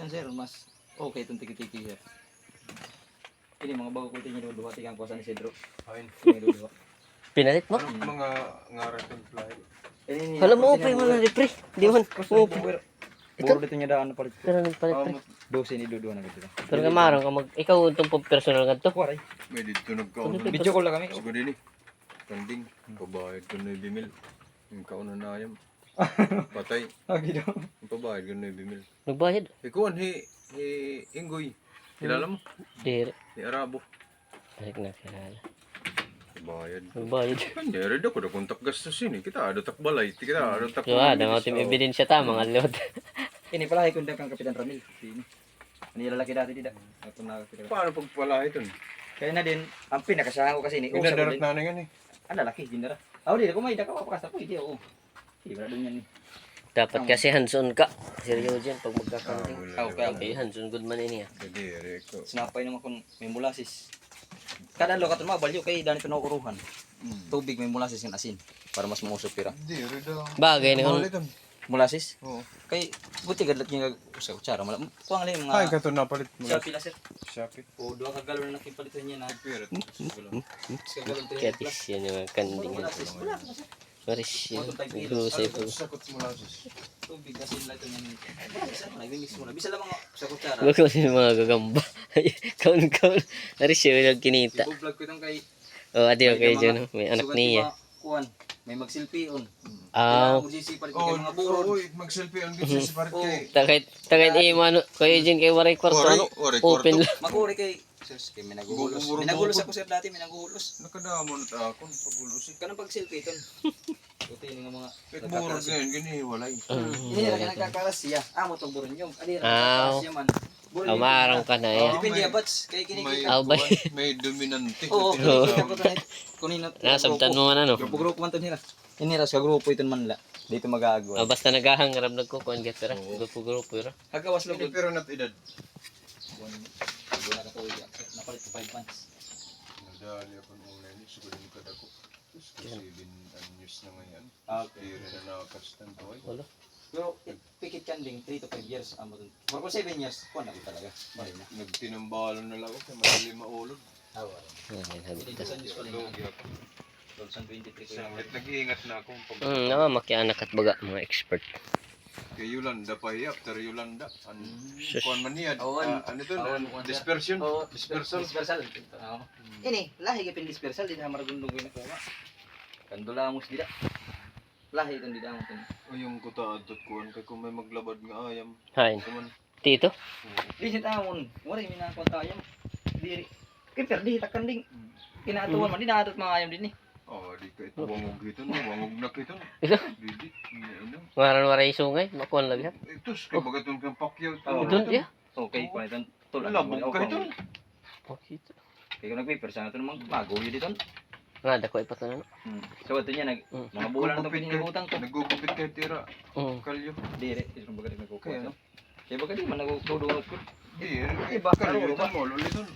yan sir, mas okay itong tiki-tiki sir. Ini mga bago ko tingin yung duha tigang kuasa ni Cedro. Ayun. Tingin duha. Pinalit mo? Anong mga ngarat yung fly? Hala mo, pre, mo na pre. Di man. Ito? Buro dito niya daan na palit. Pero nagpalit pre. 12 ni Duduha na dito. Pero nga marang ka mag... Ikaw itong personal nga to. Waray. May dito nagkaon. Video call lang kami. Siguro din eh. Kanding. Pabayad ko na bimil. Yung kauna na ayam. Patay. Agi daw. Yung pabayad ko na bimil. Nagbayad. Ikuan, Ingoy. Kilala mo? Dire. Si Arabo. Balik na kilala. Pabayad. Nagbayad. Kanya, rin ako na kontak gastos yun eh. Kita ada takbalay. Kita ada tak. So ada nga tim ebidensya ta mga lord. Ini pala ay kundang kang Kapitan Ramil. Ini. Ini lalaki dati tidak. Ito na kita. Paano pagpala ito? Kaya na din, ang pinakasahan ko kasi ni Pinadarat na nga eh. ang lalaki, ginara. Aw, di ko may daka papakasta ko, hindi ako. Hindi ba doon yan ni. Dapat kasi hands-on ka. Seryo dyan pag magkakanding. Kaya Okay, hands-on good man ini. Jadi, Rico. sinapay naman kung may mulasis. Kada lo katon mabalyo kay dani tunaw uruhan. Tubig may mulasis ng asin para mas mausap pira. Hindi, Rido. Bagay na kung Mulasis? Oo. Kay buti gadlat niya sa kutsara mala. Kuang lang Ay, mga kato na palit mo. Shopee la sir. Shopee. O duha ka galon na nakipalitan niya na. Pero, Sa galon to. katis yan yung mga kanding. Mulasis. Wala ka sir. Maris yan. Grusay po. sakot mo lang sis. Tubig asin lang to niya. Nagmimix mo na. Bisa lang mga sa kutsara. Huwag kasi mga gagamba. Kaun-kaun. Maris yan yung kinita. I-vlog ko itong kay Oh, adi okay dyan. May anak niya. Kuan, may magsilpion. Aw. Magsisipalit Oh, kay mga burod. oy, mag-selfie ang bitch sa parit kay. Takait mano. Kaya dyan kay Waray Kwarto. Ano? Open lang. Makuri kay sus kay minaguhulos. Minaguhulos ako sir dati, minaguhulos. Nakadamo na ta akon pagulos. Kanang pag-selfie ton. Puti nga mga Kahit burog ngayon, gani walay. Ini ra kanang kakaras siya. Amo tong buron yung. Ali ra Aw. kakaras siya man. Buron yung. Amarang ka na yan. Depende abats kay kini May, kay. Aw, ba? may dominante. Oo, Tinatawag. kunin na. Nasabtan mo man ano. Grupo man to nila. Ini ra sa grupo iton man la. Dito mag-aago. Basta naghahangarap nagkukuhan ka pero. Grupo-grupo yun. Hagawas lo. Pero nat edad. Wala ka tuig. Napalit ko 5 months. Nadali ako ng online, siguro yung kadako. Kasi 7 anyos na ngayon. Okay. Hindi rin na nakakastan to ay. Wala. Pero pikit kan ding 3 to 5 years amo dun. For 7 years, kuan na ko talaga. Bali na. Nagtinambalan na lang ako kaya madali maulog. Awa. Hindi ko sa Diyos ko lang. Lugi ako. 2023 ko Sanglit, nag-iingat na ako. Makianak at baga mga expert. Kay Yolanda pa after Yolanda. Sus. Kuan man niya. Awan. Ano to? Awan. Dispersion. Oh, Dispersal. dispersal. Oo. Ini, lahi gapin dispersal di na maragundong ko na kuha. Kandulamos dida. Lahi itong dida mo to. O yung kutaadot kuan kay kung may maglabad nga ayam. Hain. Kuman. Tito? Di sit amon. Wala mi na kontayam. Diri. Kay perdi takanding. Kinatuan man di naadot mga ayam din ni. Oh, di ka ito wangog ito no. Wangog na kita. Ito? Didi. Ano? Waray sungay. Makuhan lagi. Ito, kay bagatong kang pakyaw. Oh. Ito, yeah. Okay, kuan iton. Tulan. Labog ka ito. Okay. Kaya kung nag-paper sa ito namang magoyo dito. Nga, dako ipat na. So ito niya, mga bulan na ito pinilibutang ko. Nagugupit kay tira. Kalyo. Dire, isang baga rin nagkukuha. Kaya? Kaya baga di man nagkudungot ko. Di, Iba, kalyo. karo, Ito mo, luliton.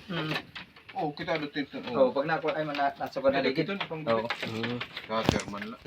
Oh, kita adot ito. Oh, pag nakuha ay man nasa ko na Nalagit ligid. ito. Oo. Kater man lang.